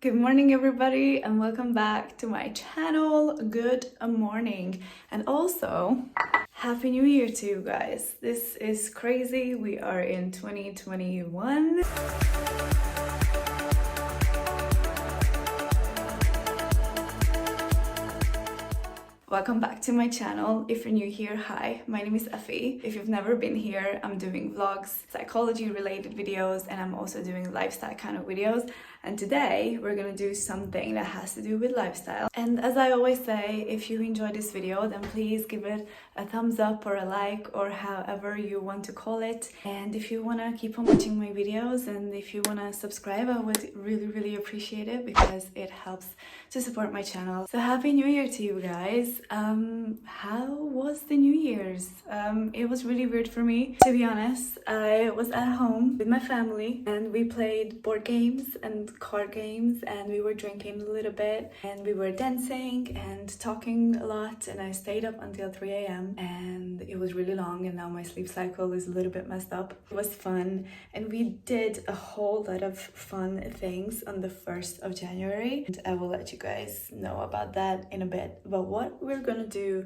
Good morning everybody and welcome back to my channel. Good morning and also Happy New Year to you guys. This is crazy. We are in 2021. Welcome back to my channel. If you're new here, hi, my name is Effy. If you've never been here, I'm doing vlogs, psychology related videos, and I'm also doing lifestyle kind of videos. And today we're gonna do something that has to do with lifestyle. And as I always say, if you enjoy this video, then please give it a thumbs up or a like or however you want to call it. And if you wanna keep on watching my videos and if you wanna subscribe, I would really appreciate it because it helps to support my channel. So Happy New Year to you guys. How was the New Year's? It was really weird for me, to be honest. I was at home with my family and we played board games and card games and we were drinking a little bit and we were dancing and talking a lot, and I stayed up until 3 a.m. and it was really long, and now my sleep cycle is a little bit messed up. It was fun and we did a whole lot of fun things on the 1st of January, and I will let you guys know about that in a bit. But what we're gonna do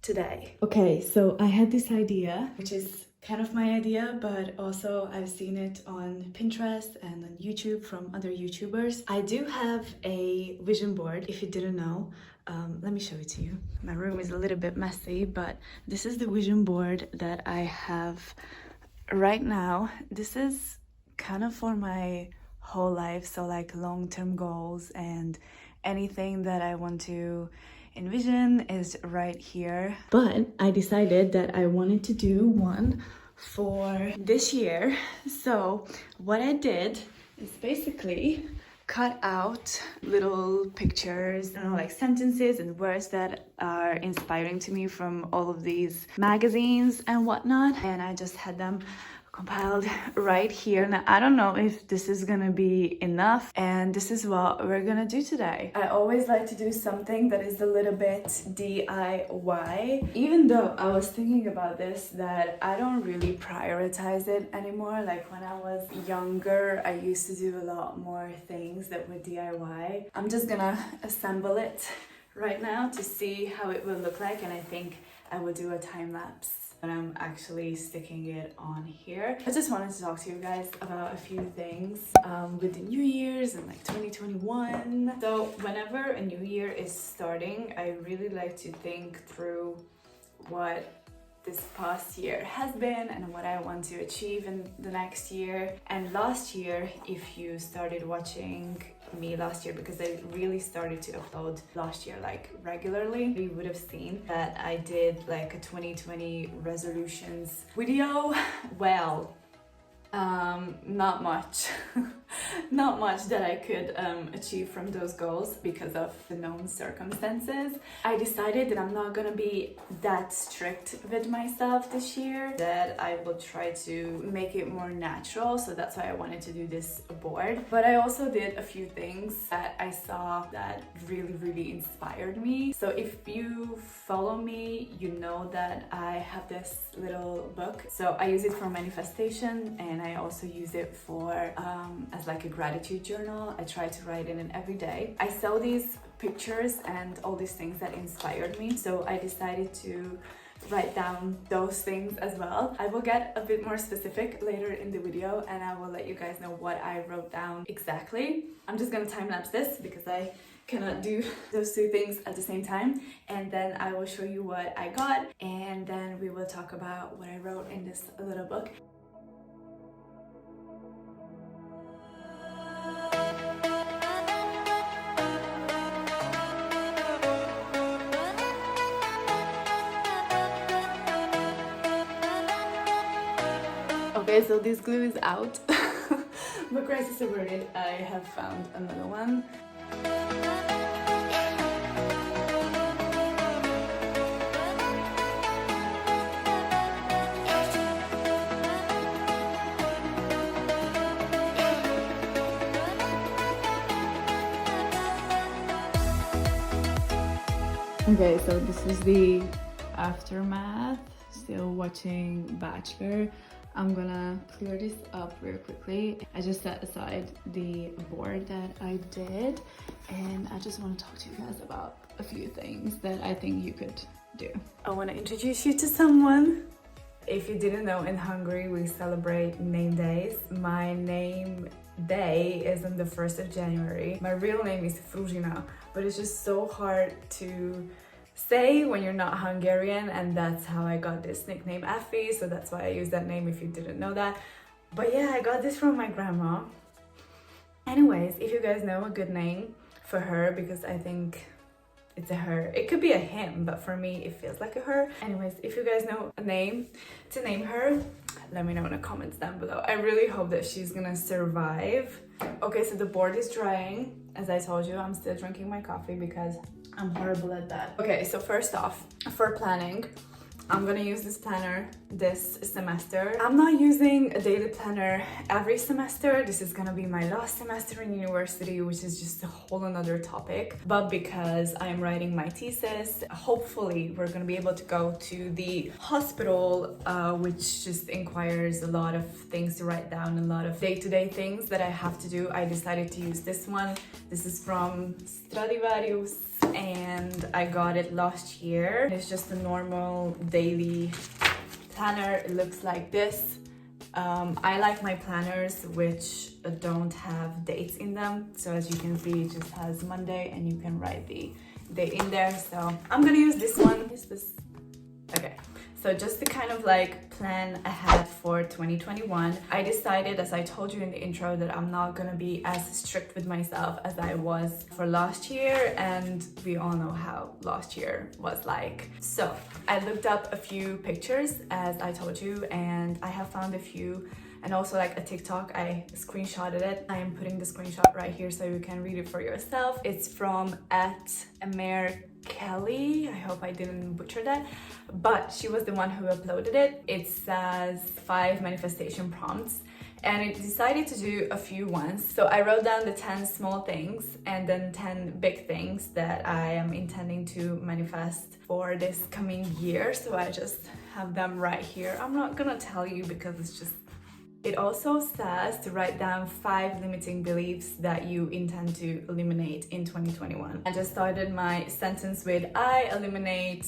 today. Okay, so I had this idea, which is kind of my idea, but also I've seen it on Pinterest and on YouTube from other YouTubers. I do have a vision board, if you didn't know. Let me show it to you. My room is a little bit messy, but this is the vision board that I have right now. This is kind of for my whole life, so like long-term goals and anything that I want to envision is right here. But I decided that I wanted to do one for this year. So what I did is basically cut out little pictures, like sentences and words that are inspiring to me from all of these magazines and whatnot, and I just had them compiled right here. Now I don't know if this is gonna be enough, and this is what we're gonna do today. I always like to do something that is a little bit DIY, even though I was thinking about this that I don't really prioritize it anymore. Like when I was younger, I used to do a lot more things that were DIY. I'm just gonna assemble it right now to see how it will look like, and I think I will do a time lapse. And I'm actually sticking it on here. I just wanted to talk to you guys about a few things with the New Year's and like 2021. So whenever a new year is starting, I really like to think through what this past year has been and what I want to achieve in the next year. And last year, if you started watching me last year, because I really started to upload last year like regularly, you would have seen that I did like a 2020 resolutions video. Well, not much not much that I could achieve from those goals because of the known circumstances. I decided that I'm not gonna be that strict with myself this year, that I will try to make it more natural. So that's why I wanted to do this board. But I also did a few things that I saw that really inspired me. So if you follow me, you know that I have this little book. So I use it for manifestation, and I also use it for as like a gratitude journal. I try to write in it every day. I saw these pictures and all these things that inspired me, so I decided to write down those things as well. I will get a bit more specific later in the video and I will let you guys know what I wrote down exactly. I'm just gonna time lapse this because I cannot do those two things at the same time, and then I will show you what I got, and then we will talk about what I wrote in this little book. Okay, so this glue is out. But crisis averted, I have found another one. Okay, so this is the aftermath. Still watching Bachelor. I'm gonna clear this up real quickly. I just set aside the board that I did, and I just want to talk to you guys about a few things that I think you could do. I want to introduce you to someone. If you didn't know, in Hungary we celebrate name days. My name day is on the 1st of January. My real name is Fruzsina, but it's just so hard to say when you're not Hungarian, and that's how I got this nickname Effy, so that's why I use that name if you didn't know that. But yeah, I got this from my grandma. Anyways, if you guys know a good name for her, because I think it's a her, it could be a him, but for me it feels like a her. Anyways, if you guys know a name to name her, let me know in the comments down below. I really hope that she's gonna survive. Okay, so the board is drying. As I told you, I'm still drinking my coffee because I'm horrible at that. Okay, so first off, for planning, I'm gonna use this planner this semester. I'm not using a daily planner every semester. This is gonna be my last semester in university, which is just a whole another topic. But because I'm writing my thesis, hopefully we're gonna be able to go to the hospital, which just requires a lot of things to write down, a lot of day-to-day things that I have to do. I decided to use this one. This is from Stradivarius, and I got it last year. It's just a normal daily planner. It looks like this. I like my planners which don't have dates in them, so as you can see, it just has Monday and you can write the date in there. So I'm gonna use this one. Is this okay? So just to kind of like plan ahead for 2021, I decided, as I told you in the intro, that I'm not gonna be as strict with myself as I was for last year, and we all know how last year was like. So I looked up a few pictures, as I told you, and I have found a few, and also like a TikTok. I screenshotted it. I am putting the screenshot right here so you can read it for yourself. It's from @Amer_Kelly. I hope I didn't butcher that, but she was the one who uploaded it. It says 5 manifestation prompts, and it decided to do a few ones. So I wrote down the 10 small things and then 10 big things that I am intending to manifest for this coming year. So I just have them right here. I'm not gonna tell you because it's just. It also says to write down 5 limiting beliefs that you intend to eliminate in 2021. I just started my sentence with I eliminate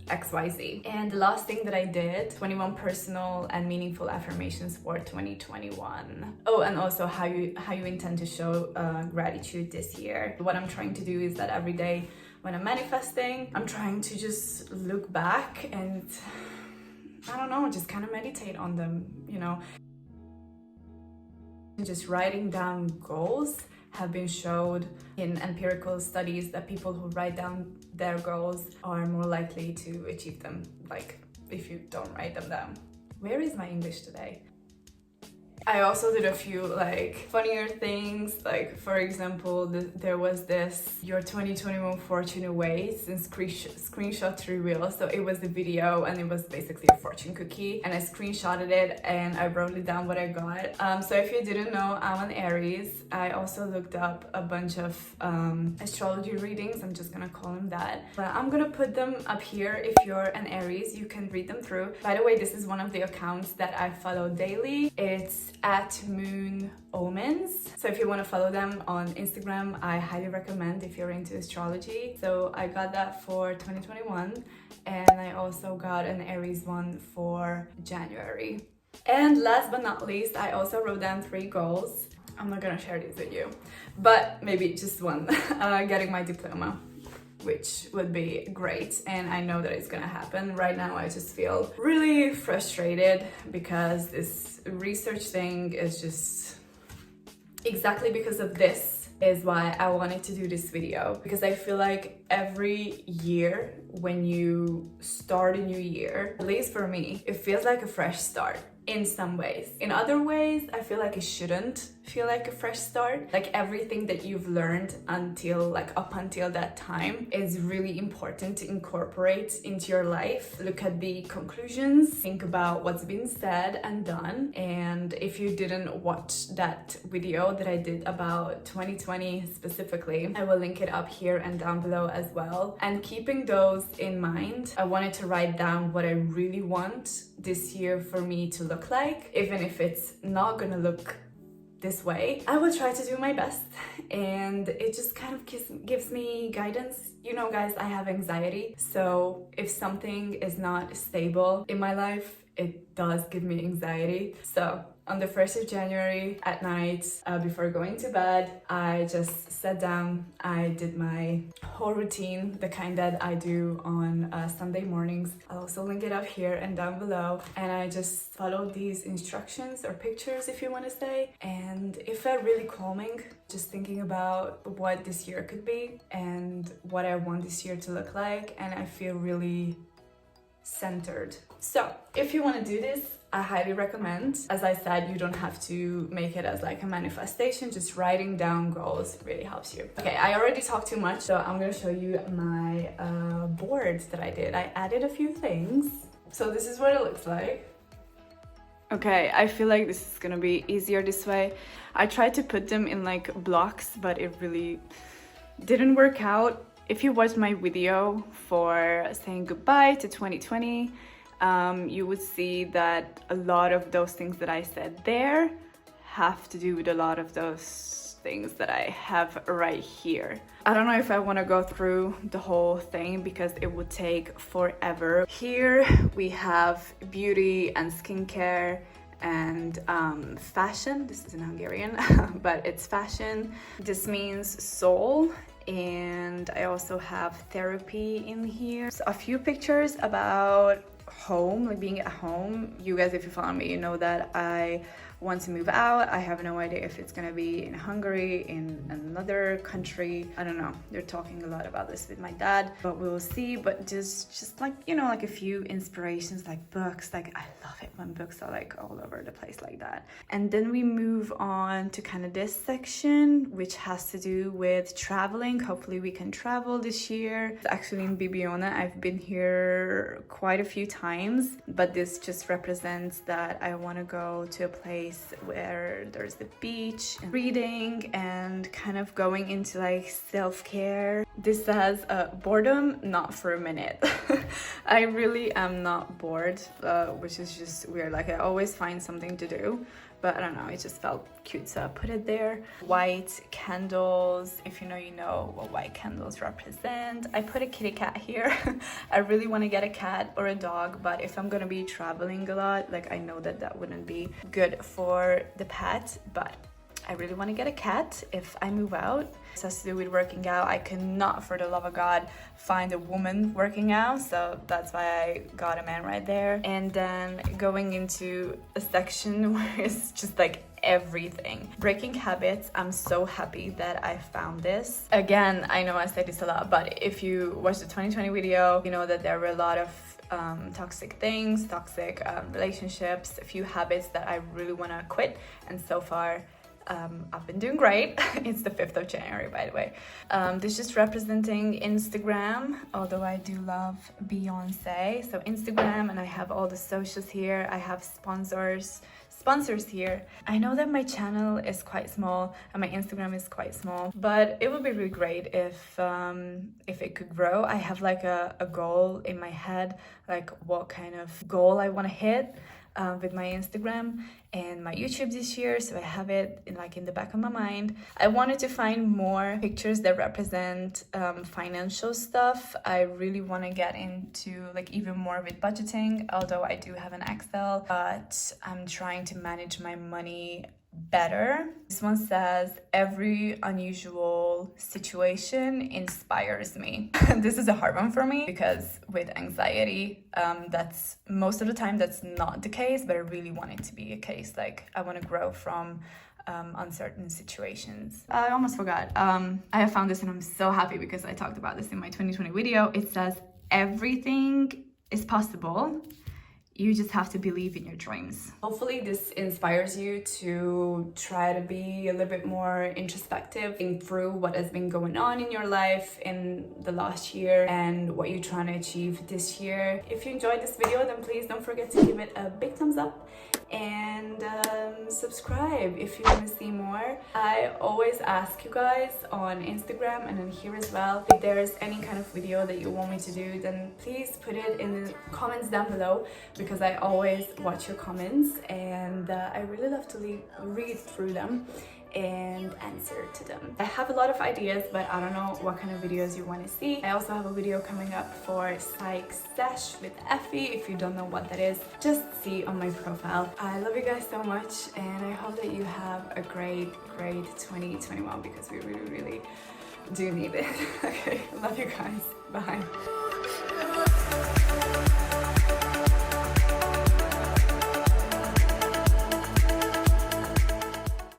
XYZ. And the last thing that I did, 21 personal and meaningful affirmations for 2021. Oh, and also how you intend to show gratitude this year. What I'm trying to do is that every day when I'm manifesting, I'm trying to just look back and, I don't know, just kind of meditate on them, you know. Just writing down goals have been showed in empirical studies that people who write down their goals are more likely to achieve them, like if you don't write them down. Where is my English today? I also did a few like funnier things, like for example, there was this your 2021 fortune awaits and screenshot reveal. So it was the video and it was basically a fortune cookie, and I screenshotted it and I wrote it down what I got. So if you didn't know, I'm an Aries. I also looked up a bunch of astrology readings. I'm just gonna call them that, but I'm gonna put them up here. If you're an Aries, you can read them through. By the way, this is one of the accounts that I follow daily. It's @MoonOmens. So if you want to follow them on Instagram, I highly recommend if you're into astrology. So I got that for 2021, and I also got an Aries one for January. And last but not least, I also wrote down 3 goals. I'm not gonna share these with you, but maybe just one. Getting my diploma, which would be great, and I know that it's gonna happen. Right now I just feel really frustrated because this research thing is just exactly because of this is why I wanted to do this video, because I feel like every year when you start a new year, at least for me, it feels like a fresh start in some ways. In other ways, I feel like it shouldn't feel like a fresh start. Like everything that you've learned until like up until that time is really important to incorporate into your life. Look at the conclusions, think about what's been said and done. And if you didn't watch that video that I did about 2020 specifically, I will link it up here and down below as well. And keeping those in mind, I wanted to write down what I really want this year for me to look like, even if it's not gonna look this way. I will try to do my best, and it just kind of gives me guidance. You know, guys, I have anxiety, so if something is not stable in my life, it does give me anxiety. So on the 1st of January at night, before going to bed, I just sat down. I did my whole routine, the kind that I do on Sunday mornings. I'll also link it up here and down below. And I just followed these instructions or pictures, if you want to say. And it felt really calming, just thinking about what this year could be and what I want this year to look like. And I feel really centered. So if you want to do this, I highly recommend. As I said, you don't have to make it as like a manifestation. Just writing down goals really helps you. Okay, I already talked too much, so I'm gonna show you my boards that I did. I added a few things. So this is what it looks like. Okay, I feel like this is gonna be easier this way. I tried to put them in like blocks, but it really didn't work out. If you watched my video for saying goodbye to 2020, you would see that a lot of those things that I said there have to do with a lot of those things that I have right here. I don't know if I want to go through the whole thing because it would take forever. Here we have beauty and skincare and fashion. This is in Hungarian, but it's fashion. This means soul. And I also have therapy in here. So a few pictures about home, like being at home. You guys, if you follow me, you know that I want to move out. I have no idea if it's gonna be in Hungary, in another country. I don't know. They're talking a lot about this with my dad, but we will see. But just like, you know, like a few inspirations, like books. Like I love it when books are like all over the place like that. And then we move on to kind of this section, which has to do with traveling. Hopefully we can travel this year. It's actually in Effythenewone. I've been here quite a few times, but this just represents that I want to go to a place where there's the beach and reading and kind of going into like self-care. This says boredom, not for a minute. I really am not bored, which is just weird. Like I always find something to do, but I don't know, it just felt cute, so I put it there. White candles, if you know what white candles represent. I put a kitty cat here. I really want to get a cat or a dog, but if I'm gonna be traveling a lot, like I know that that wouldn't be good for the pet, but I really want to get a cat if I move out. This has to do with working out. I cannot, for the love of God, find a woman working out, so that's why I got a man right there. And then going into a section where it's just like everything. Breaking habits. I'm so happy that I found this. Again, I know I say this a lot, but if you watch the 2020 video, you know that there were a lot of toxic things, toxic relationships, a few habits that I really want to quit, and so far I've been doing great. It's the 5th of January, by the way. This is just representing Instagram, although I do love Beyonce. So Instagram, and I have all the socials here. I have sponsors here. I know that my channel is quite small and my Instagram is quite small, but it would be really great if it could grow. I have like a goal in my head, like what kind of goal I want to hit with my Instagram and my YouTube this year, so I have it in the back of my mind. I wanted to find more pictures that represent financial stuff. I really want to get into like even more with budgeting, although I do have an Excel, but I'm trying to manage my money better. This one says, every unusual situation inspires me. This is a hard one for me because with anxiety, that's most of the time that's not the case, but I really want it to be a case. Like I want to grow from uncertain situations. I almost forgot. I have found this and I'm so happy because I talked about this in my 2020 video. It says, everything is possible. You just have to believe in your dreams. Hopefully this inspires you to try to be a little bit more introspective, think through what has been going on in your life in the last year and what you're trying to achieve this year. If you enjoyed this video, then please don't forget to give it a big thumbs up and subscribe if you want to see more. I always ask you guys on Instagram and on here as well, if there's any kind of video that you want me to do, then please put it in the comments down below, because I always watch your comments and I really love to read through them and answer to them. I have a lot of ideas, but I don't know what kind of videos you want to see. I also have a video coming up for Psych Sesh with Effie. If you don't know what that is, just see on my profile. I love you guys so much and I hope that you have a great 2021, because we really do need it. Okay, love you guys. Bye.